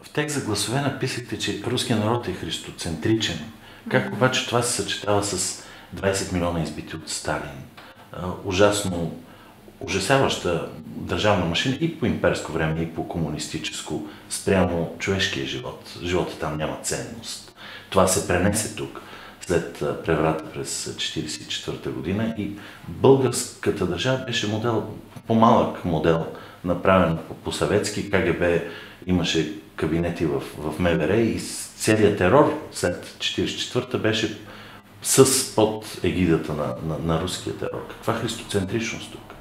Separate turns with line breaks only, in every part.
В текст за гласове написахте, че руският народ е христоцентричен. Как обаче това се съчетава с 20 милиона избити от Сталин? Ужасяваща държавна машина и по имперско време, и по комунистическо, спрямо човешкия живот. Живота там няма ценност. Това се пренесе тук след преврата през 1944 година и българската държава беше модел, по-малък модел, направен по-съветски. КГБ имаше кабинети в МВР и целият терор след 1944 беше под егидата на руския терор. Каква христоцентричност тук?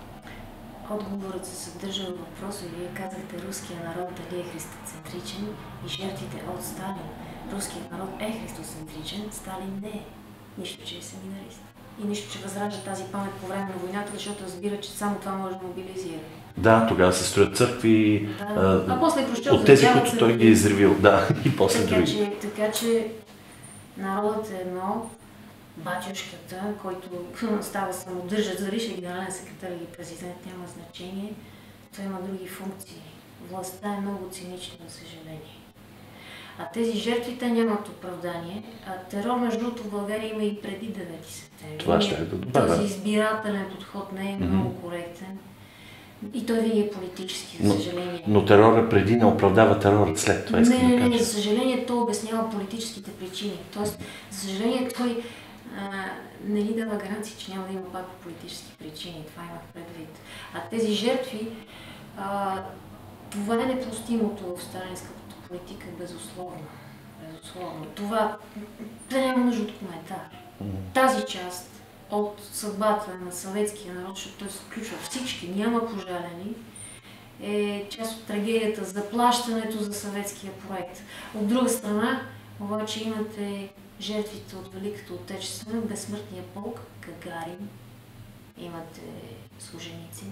Отговорът се съдържа в въпроса. Вие казахте, руският народ дали е христоцентричен и жертвите от Сталин. Руският народ е христоцентричен, Сталин не е. Нищо, че е семинарист. И нищо, че възражда тази памет по време на войната, защото разбира, че само това може да мобилизира.
Да, тогава се строят църкви,
а после
от тези, които той ги е изревил. Да, и после други.
Така че народът е едно, батюшката, който става самодържец, дали ще е генерален секретар или президент, няма значение. Той има други функции. Властта е много цинична, за съжаление. А тези жертвите нямат оправдание. А терор, между другото, в България има и преди 9 септември.
Това ще е да добавя.
Този избирателен подход не е много коректен. И той винаги е политически, за съжаление.
Но терора преди не оправдава терора след това, искам да кажа.
Не, за съжаление той обяснява политическите причини. Тоест, за съжаление той не ни дава гаранции, че няма да има пак политически причини. Това имах предвид. А тези жертви, това е непростимото в сталинската политика, безусловно. Това няма нужда от коментар. Тази част от съдбата на съветския народ, защото той се включва всички, няма пожалени, е част от трагедията за плащането за съветския проект. От друга страна, обаче имате жертвите от Великата Отечествена, безсмъртния полк, Гагарин, имате служеници.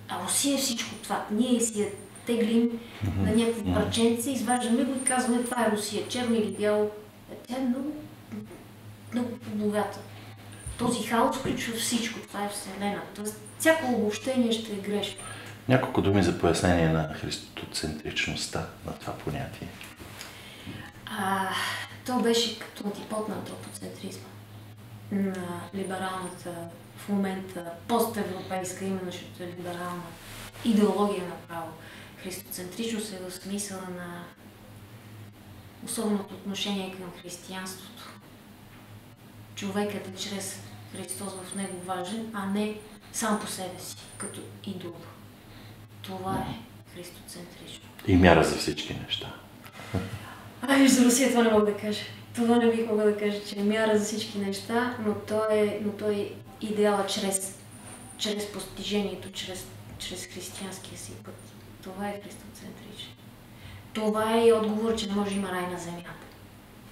А Русия е всичко това. Ние си я теглим на някакви парченци, изваждаме го и казваме, това е Русия, черно или бяло. Тя е много богата. Този хаос включва всичко, това е Вселена. Тоест, всяко обобщение ще е грешно.
Няколко думи за пояснение на христоцентричността на това понятие.
То беше като антипод на антропоцентризма, на либералната, в момента постевропейска, именно защото е либерална идеология направо. Христоцентричност е в смисъла на особеното отношение към християнството. Човекът е чрез Христос в него важен, а не сам по себе си, като идол. Това е христоцентрично.
И мяра за всички неща.
За Русия това не мога да кажа. Това не бих могла да кажа, че е мяра за всички неща, но той е идеала чрез постижението, чрез християнския си път. Това е христоцентрично. Това е и отговор, че не може да има рай на земята.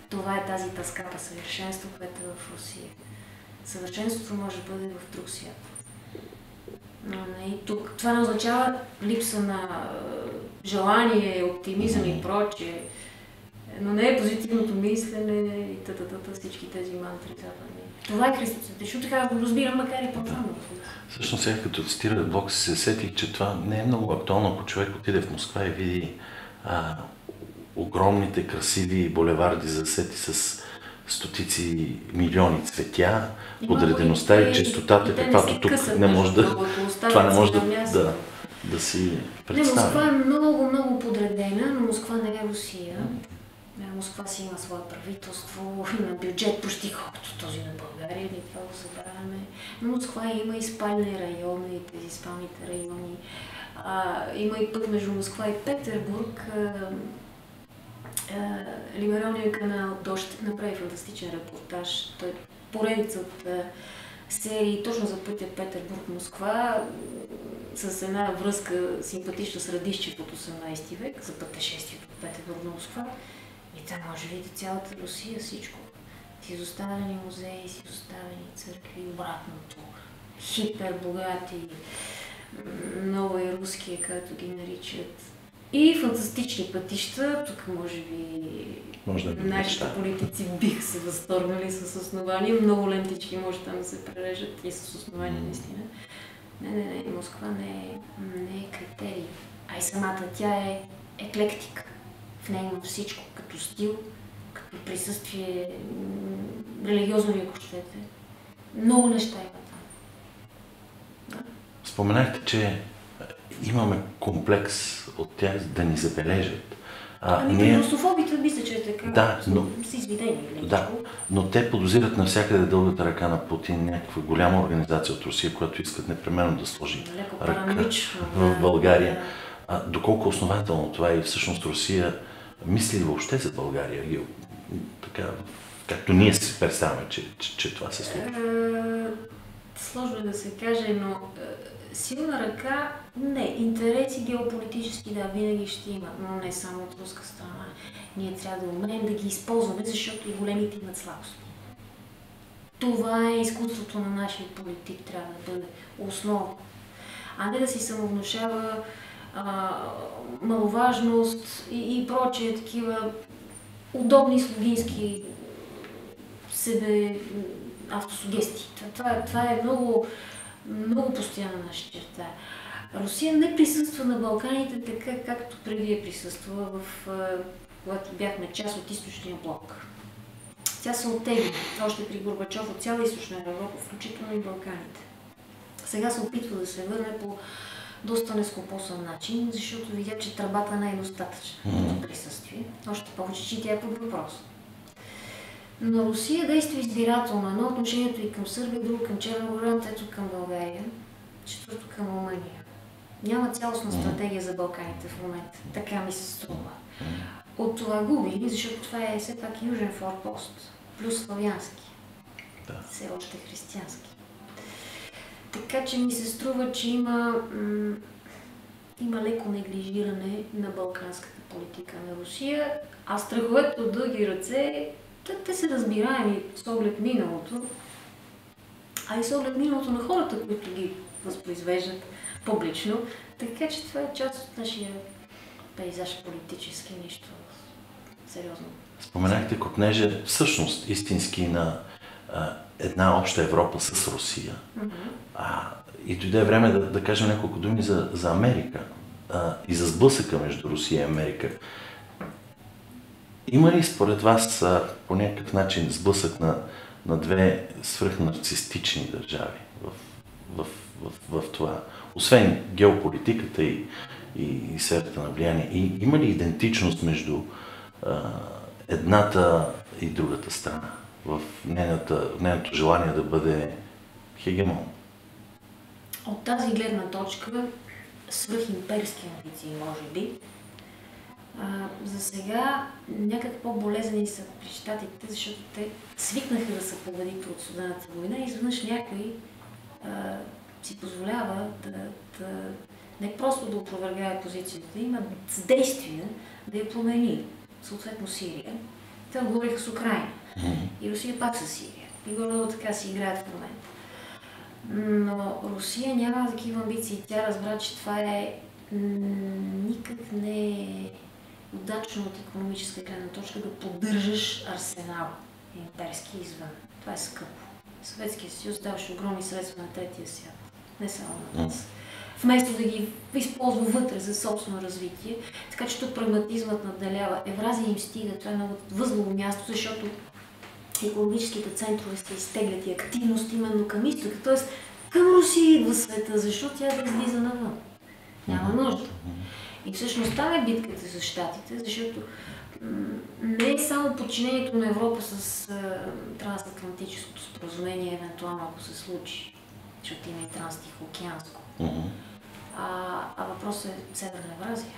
Това е тази тъска по съвършенство, което е в Русия. Съвършенството може да бъде в друг свят. Но не и тук. Това не означава липса на желание, оптимизъм и прочее. Но не е позитивното мислене и всички тези мантри западни. Това е христоцентрично, така го разбирам, макар и по-трудно.
Всъщност сега като цитира Блок се сетих, че това не е много актуално, ако човек отиде в Москва и види огромните красиви булеварди засети с стотици милиони цветя, подредеността и чистотата, каквато тук не може това не може да си представи.
Москва е много подредена, но Москва не е Русия. Москва си има свое правителство, има бюджет почти колкото този на България, ние това го забравяме. Но Москва има и спални райони, тези спалните райони. Има и път между Москва и Петербург. Либералният канал Дожд направи фантастичен репортаж. Той е поредица от серии точно за пътя Петербург-Москва с една връзка симпатична с Радищев от 18 век за пътешествието от Петербург на Москва. И там може да видите цялата Русия, всичко. С изоставени музеи, с изоставени църкви, обратното. Хипербогати, нова и руския, както ги наричат. И фантастични пътища. Тук може би нашите политици биха се възторгнали с основания. Много лентички може там да се прережат и с основания наистина. Не, Москва не е критерий. А и самата тя е еклектика. В нея има всичко, като стил, като присъствие, религиозно ли, ако щете. Много неща има там. Да.
Споменахте, че имаме комплекс от тях да ни забележат.
Русофобите мисля, че е така.
Да, но...
са изведени.
Да, но те подозират навсякъде дългата ръка на Путин, някаква голяма организация от Русия, която искат непременно да сложи ръка в България. Доколко основателно това и всъщност Русия мисли въобще за България? Така, както ние си представяме, че това се случва.
Сложно е да се каже, но силна ръка, не. Интереси геополитически, да, винаги ще има, но не само от руска страна. Ние трябва да умеем да ги използваме, защото и големите имат слабости. Това е изкуството на нашия политик, трябва да бъде основа. А не да си самовнушава маловажност и прочее такива удобни слугински себе автосугести. Това е много, много постоянна наша черта. Русия не присъства на Балканите така, както преди е присъствала, когато бяхме част от източния блок. Тя се оттегли, още при Горбачов, от цяла източна Европа, включително и Балканите. Сега се опитва да се върне по доста нескопосан начин, защото видя, че тръбата не е достатъчна за присъствие. Още повече, че тя е под въпрос. Но Русия действа избирателно. Едно отношението и към Сърбия, друго към Черна гора, трето към България, четвърто към Румъния. Няма цялостна стратегия за Балканите в момента. Така ми се струва. От това губи, защото това е все пак южен форпост, плюс славянски. Да. Все още християнски. Така че ми се струва, че има леко неглижиране на балканската политика на Русия, а страховете от дълги ръце, те са разбираеми с оглед миналото, а и с оглед миналото на хората, които ги възпроизвеждат публично. Така че това е част от нашия пейзаж политически, нищо сериозно.
Споменахте копнежа всъщност истински на една обща Европа с Русия. И дойде време да кажем няколко думи за Америка и за сблъсъка между Русия и Америка. Има ли според вас по някакъв начин сблъсък на две свръхнарцистични държави в това? Освен геополитиката и сферата на влияние, има ли идентичност между едната и другата страна в нейното желание да бъде хегемон?
От тази гледна точка, свръхимперски амбиции, може би, за сега някак по-болезнени са при щатите, защото те свикнаха да са победители от Студената война и изведнъж някой си позволява да не просто да опровергае позицията, има с действия да я промени. Съответно Сирия. Те отговориха с Украйна. И Русия пак с Сирия. И горе така си играят в момента. Но Русия няма такива амбиции. Тя разбра, че това е никак не е удачно от икономическа гледна точка да поддържаш арсенал имперски извън. Това е скъпо. Съветския съюз даваше огромни средства на третия свят. Не само на нас. Вместо да ги използва вътре за собствено развитие. Така че тук прагматизмът надделява. Евразия им стига, това е много възлово място, защото икономическите центрове се изтеглят и активност именно към изтока. Т.е. към Русия идва света, защото тя да излиза навън. Няма нужда. И всъщност там е битката за щатите, защото не е само подчинението на Европа с трансатлантическото споразумение, евентуално ако се случи, защото има и транстихоокеанско. А въпросът е Северна Евразия.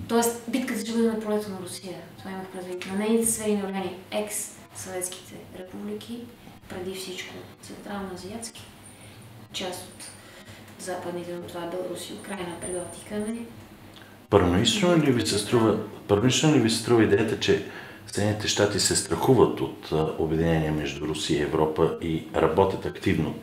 Тоест, битката ще бъде на полето на Русия. Това имах предвид. На нейните сфери на влияние, екс-съветските републики, преди всичко централно-азиатски, част от западните, но това е Беларус и Украйна, Прибалтика, не?
Първоначално ли ви се струва идеята, че Съединените щати се страхуват от обединение между Русия и Европа и работят активно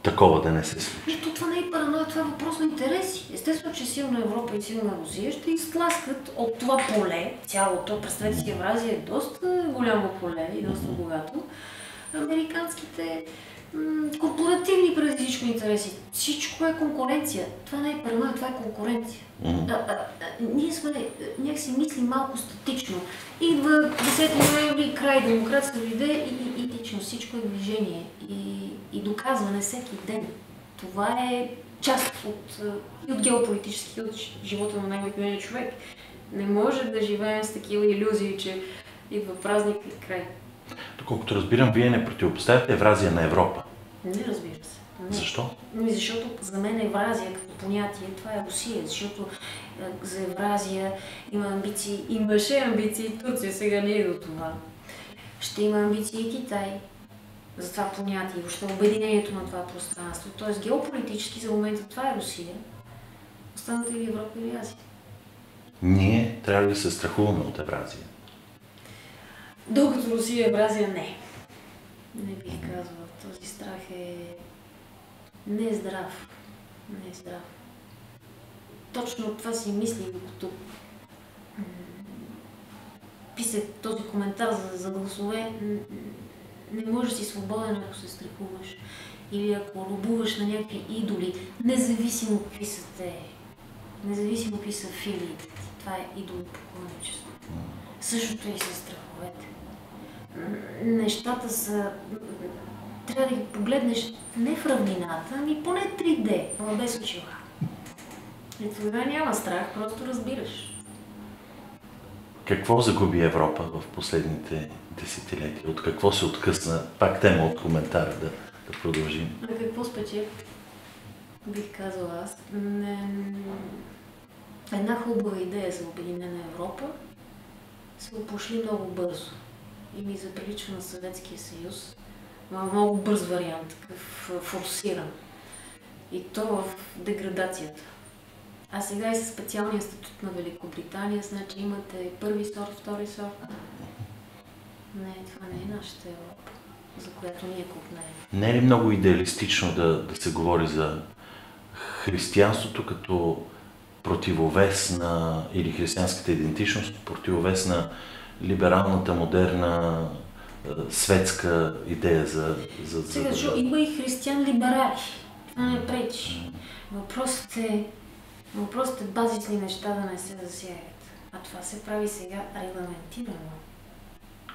такова да не се случи?
Това не е параноя, това е въпрос на интереси. Естествено, че силна Европа и силна Русия ще изтласкат от това поле, цялото, представете си, Евразия е доста голямо поле и доста богато, американските корпоративни преди всичко интереси. Всичко е конкуренция. Това не е паранойя, това е конкуренция. Ние сме, някакси мислим малко статично. Идва 10 ноември, край, демокрацията дойде и тично всичко е движение и доказване всеки ден. Това е част от геополитически, от живота на най-обикновения човек. Не може да живеем с такива илюзии, че идва празник и край.
Доколкото разбирам, вие не противопоставяте Евразия на Европа.
Не, разбира се. Не.
Защо?
Защото за мен Евразия като понятие, това е Русия, защото за Евразия има амбиции, имаше амбиции Турция, сега не е до това. Ще има амбиции и Китай за това понятие, въобще обединението на това пространство. Тоест геополитически за момента това е Русия, останата или Европа или Азия.
Ние трябва да се страхуваме от Евразия.
Докато Русия и Евразия не. Не бих казала. Този страх не е здрав. Не е здрав. Точно това си мислих, докато писах този коментар за гласове. Не можеш да си свободен, ако се страхуваш. Или ако робуваш на някакви идоли, независимо какви са те. Независимо какви са филиите. Това е идолопоклонничество. Същото е и със страховете. Нещата са... Трябва да ги погледнеш не в равнината, ами поне 3D, но без очила. И тогава няма страх, просто разбираш.
Какво загуби Европа в последните десетилетия? От какво се откъсна? Пак тема от коментара да продължим.
А какво спечели? Бих казала аз. Една хубава идея за Обединена Европа се опошли много бързо. И ми заприличва на Съветския съюз. Много бърз вариант, такъв форсиран. И то в деградацията. А сега и със специалния статут на Великобритания, значи имате първи сорт, втори сорт. Не, това не е нашата Европа, за която ние купнем.
Не е ли много идеалистично да се говори за християнството като противовес на, или християнската идентичност, противовес на либералната, модерна, светска идея за...
Сега, защото има и християн-либерали. Това не пречи. Въпросът е базисни неща да не се засягат. А това се прави сега регламентирано,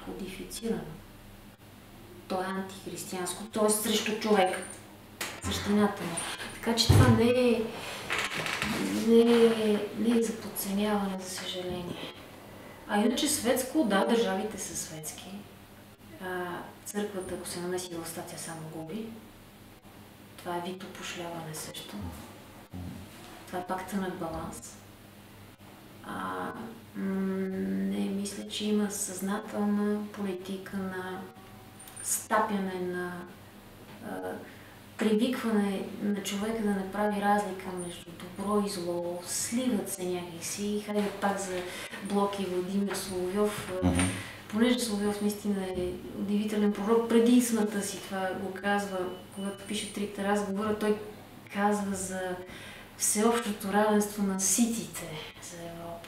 кодифицирано. То е антихристиянско, т.е. срещу човека. Същината му. Така че това не е за подценяване, за съжаление. А иначе светско, да, държавите са светски. Църквата, ако се намеси в статия, само губи. Това е вид опошляване също. Това е пак тънък баланс. Не мисля, че има съзнателна политика на стапяне, на привикване на човека да не прави разлика между добро и зло. Сливат се някакси. Хайде пак за Блоки Владимир Соловьов. Понеже Соловьов наистина е удивителен пророк, преди смъртта си това го казва, когато пише Трите разговора, той казва за всеобщото равенство на ситите за Европа.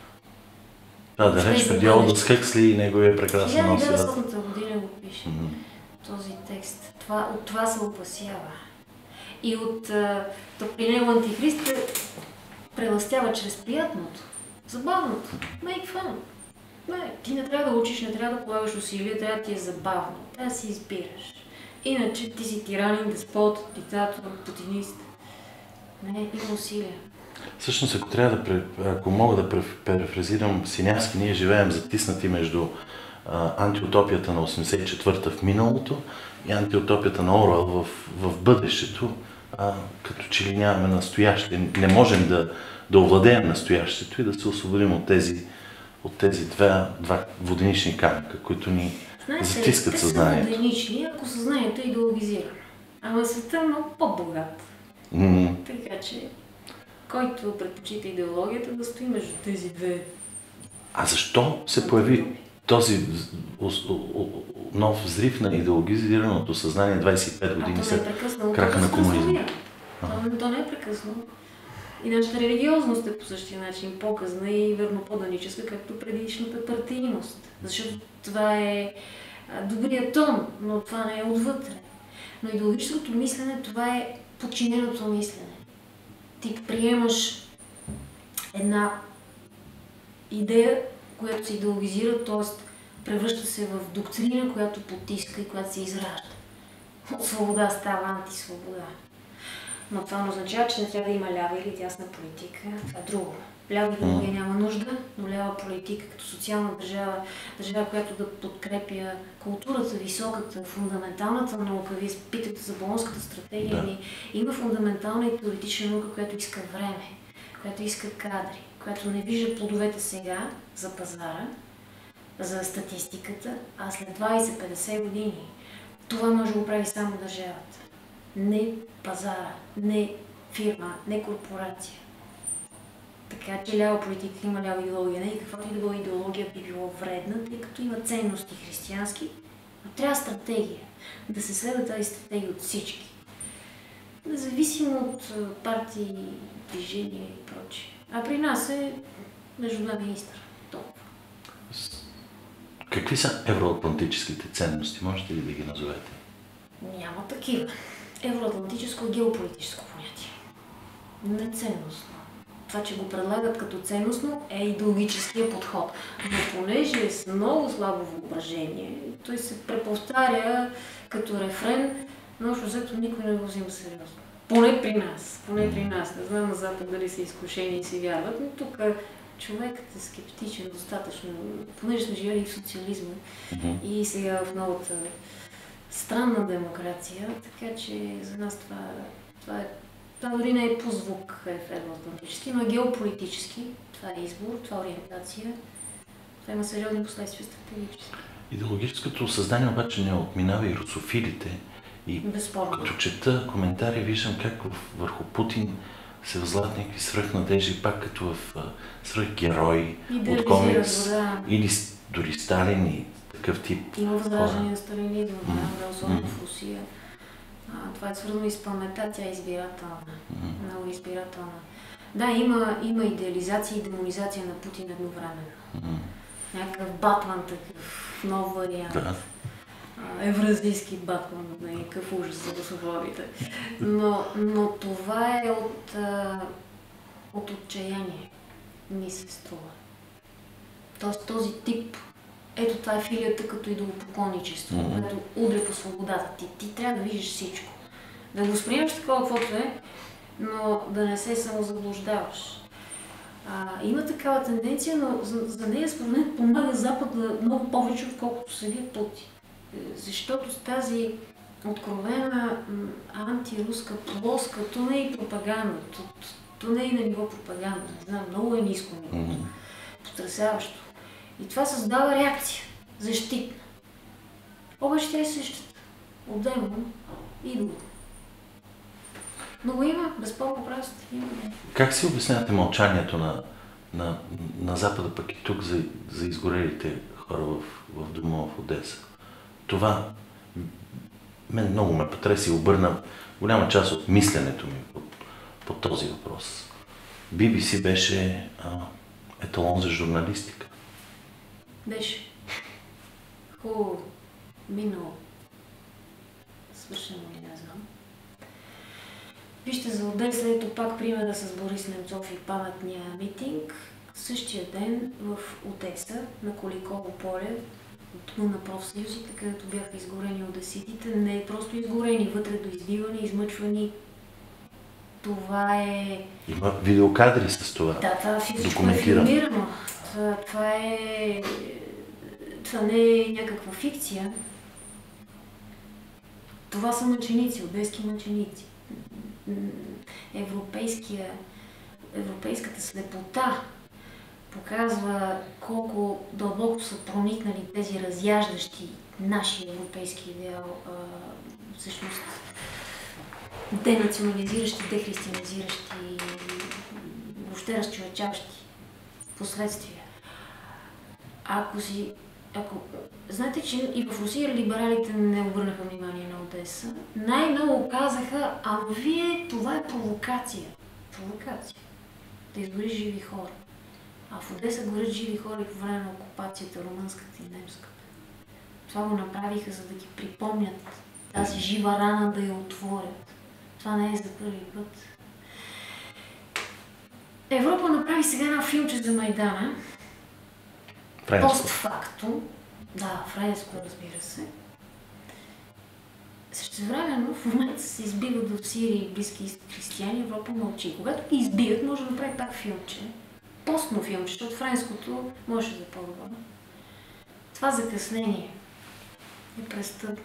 Да реч преди Олдос Хъксли и неговия прекрасен нос.
1900 година го пише този текст. От това се опасява. И при него антихрист прелъстява чрез приятното, забавното, make fun. Не, ти не трябва да учиш, не трябва да полагаш усилия, трябва да ти е забавно, трябва да си избираш. Иначе ти си тиранин, деспот, диктатор, путинист. Не, има усилия.
Всъщност, ако мога да перефразирам Синявски, ние живеем затиснати между антиутопията на 84-та в миналото и антиутопията на Оруел в бъдещето, като че ли нямаме настояще. Не можем да овладеем настоящето и да се освободим от тези два воденични камъка, които ни затискат съзнанието.
Те са воденични, ако съзнанието е идеологизирано. Ама светът е много по-богат. Така че, който предпочита идеологията, да стои между тези две.
А защо се появи този нов взрив на идеологизираното съзнание 25 години след краха на комунизма?
То не е прекъснало. И нашата религиозност е по същия начин по-късна и верно по-даническа, както предишната партийност. Защото това е добрият тон, но това не е отвътре. Но идеологическото мислене, това е подчиненото мислене. Ти приемаш една идея, която се идеологизира, т.е. превръща се в доктрина, която потиска и която се изражда. От свобода става антисвобода. Но това не означава, че не трябва да има лява или дясна политика. Това е друго. Лява идеология няма нужда, но лява политика като социална държава, държава, която да подкрепя културата, високата, фундаменталната наука. Вие питате за Болонската стратегия. Да. Има фундаментална и теоретична наука, която иска време, която иска кадри, която не вижда плодовете сега за пазара, за статистиката, а след 20-50 години. Това може да го прави само държавата. Не пазара, не фирма, не корпорация. Така че лява политика има лява идеология. Не и каквато и да била идеология би било вредна, тъй като има ценности християнски, но трябва стратегия. Да се следва тази стратегия от всички. Независимо от партии, движения и прочее. А при нас е между два министра. Толкова.
Какви са евроатлантическите ценности? Можете ли да ги назовете?
Няма такива. Евроатлантическо е геополитическо понятие. Не ценностно. Това, че го предлагат като ценностно, е идеологическия подход. Но понеже е с много слабо въображение, той се преповтаря като рефрен, но общо взето никой не го взима сериозно. Поне при нас. Поне при нас. Не знам на Запад дали са изкушени и си вярват, но тук човекът е скептичен достатъчно, понеже сме живели в социализма и сега в новата странна демокрация, така че за нас това дори не е по звук евроатлантически, но е геополитически. Това е избор, това е ориентация, това има сериозни последствия стратегически.
Идеологическото съзнание обаче не отминава и русофилите. И
безспорно.
Като чета коментари, виждам как върху Путин се възлагат някакви свръхнадежди, пак като в свръхгерой от комикс, или дори Сталин и такъв тип.
Има възражение на сталинизма, особено в Русия. Това е свързано и с паметта, тя е избирателна, много избирателна. Да, има идеализация и демонизация на Путин едновременно. Някакъв Батман такъв, нов вариант. Да. Евразийски Батман, някакъв ужас за русофобите. Но това е от отчаяние, ми се струва. Тоест този тип, ето това е филията като идолопоклонничество, което удря по свободата. Ти трябва да видиш всичко. Да го възприемаш такова, каквото е, но да не се самозаблуждаваш. Има такава тенденция, но за нея според мен помага Запада много повече, отколкото самия Путин. Защото с тази откровена антируска плоска, то не е пропаганда, то не е на ниво пропаганда, не знам, много е ниско ниво, потресаващо. И това създава реакция, защитна. Обаче тя е същата, отделно и друго. Но го има, безспорно право има.
Как си обяснявате мълчанието на Запада, пък и тук за изгорелите хора в дома в Одеса? Това мен много ме потреси и обърна голяма част от мисленето ми по този въпрос. BBC беше еталон за журналистика.
Беше. Хубаво. Минало. Свършено ли, не знам. Вижте за Одеса, ето пак примера с Борис Немцов и паметния митинг. Същия ден в Одеса, на Куликово поле, на профсъюзите, където бяха изгорени одеситите, не просто изгорени, вътре до избивани, измъчвани. Това е...
Има видеокадри с това.
Да, това всичко е филмирано. Това не е някаква фикция. Това са мъченици, одески мъченици. Европейската слепота показва колко дълбоко са проникнали тези разяждащи наши европейски идеал, всъщност денационализиращи, дехристиянизиращи, въобще разчовечаващи последствия. Знаете, че и в Русия либералите не обърнаха внимание на Одеса. Най-много казаха, това е провокация. Провокация. Да изгори живи хора. А в Одеса горят живи хора по време на окупацията, румънската и немската. Това го направиха, за да ги припомнят тази жива рана да я отворят. Това не е за първи път. Европа направи сега една филмче за Майдана. Постфактум. Да, френско, разбира се. Същевременно в момента се избиват в Сирия и Близки изток християни, Европа мълчи. Когато ги избият, може да направи пак филмче. Постно филмче, защото френското може да е по-добро. Това закъснение е престъпно.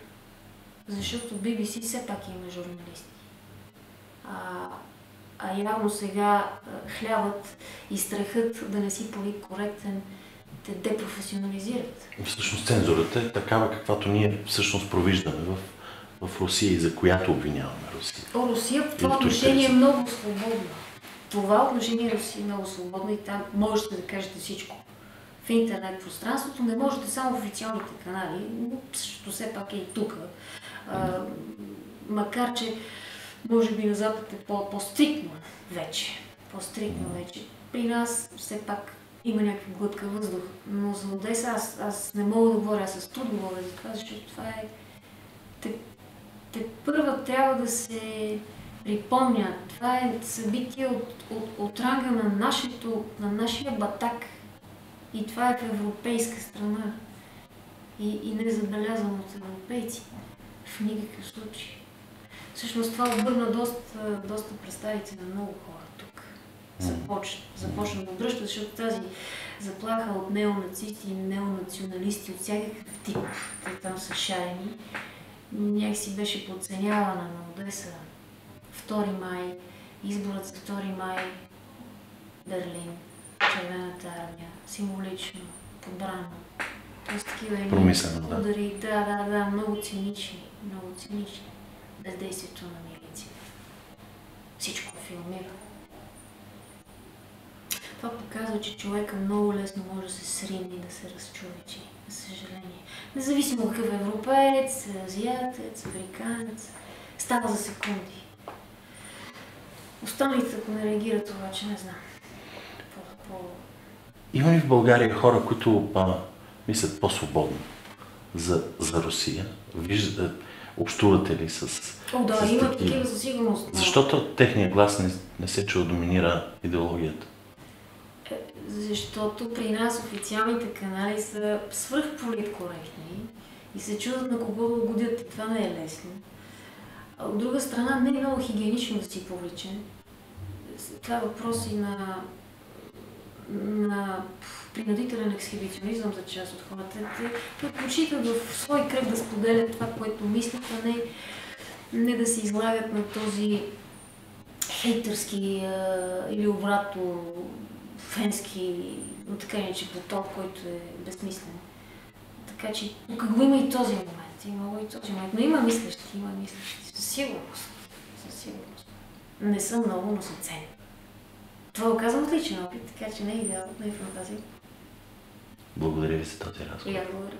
Защото BBC все пак има журналисти. А явно сега хлябът и страхът да не си политкоректен те депрофесионализират.
Всъщност цензурата е такава, каквато ние всъщност провиждаме в Русия и за която обвиняваме Русия.
Русия в това отношение е много свободна. Това отношение Русия е много свободна и там можете да кажете всичко. В интернет пространството не можете само в официалните канали, но същото все пак е и тук. Макар че може би на Запад е по-стриктно вече. При нас все пак има някаква глътка въздух. Но за Одеса аз не мога да говоря, аз с труд говоря за това, защото това е... Те първа трябва да се припомня. Това е събитие от ранга на нашия батак. И това е в европейска страна. И не е забелязано от европейци. В никакъв случай. Всъщност това обърна доста представици на много хора тук. Започна да обръщат, защото тази заплаха от неонацисти и неонационалисти от всякакъв тип, те там са шарени, някакси беше подценявана на Одеса. 2 май, изборът за 2 май, Берлин, Червената армия, символично, подбрано. Тоест такива удари, да, много цинични. Бездействието на милиция. Всичко филмира. Това показва, че човека много лесно може да се срине и да се разчовечи, за съжаление. Независимо какъв е европеец, азиатец, американец, става за секунди. Останалите, ако не реагират, обаче не знам.
Има ли в България хора, които мислят по-свободно за Русия? Общувате ли с
има такива със сигурност.
Защото техният глас не се чува доминира идеологията?
Защото при нас официалните канали са свръхполиткоректни и се чудят на кого да угодят и това не е лесно. А от друга страна не е много хигиенично да си публичен. Това е въпрос и на принудителен ексхибиционизъм за част от хората. Те предпочитат в свой кръг да споделят това, което мислят, а не да се излагат на този хейтърски или обратно фенски, но така иначе поток, който е безсмислен. Така че тук го има и този момент. Но има мислещи. Със сигурност. Не са много, но са ценни. Това го казвам от личен опит, така че не е идеално, не е фантазия.
Благодаря ви за този разговор.
И аз благодаря.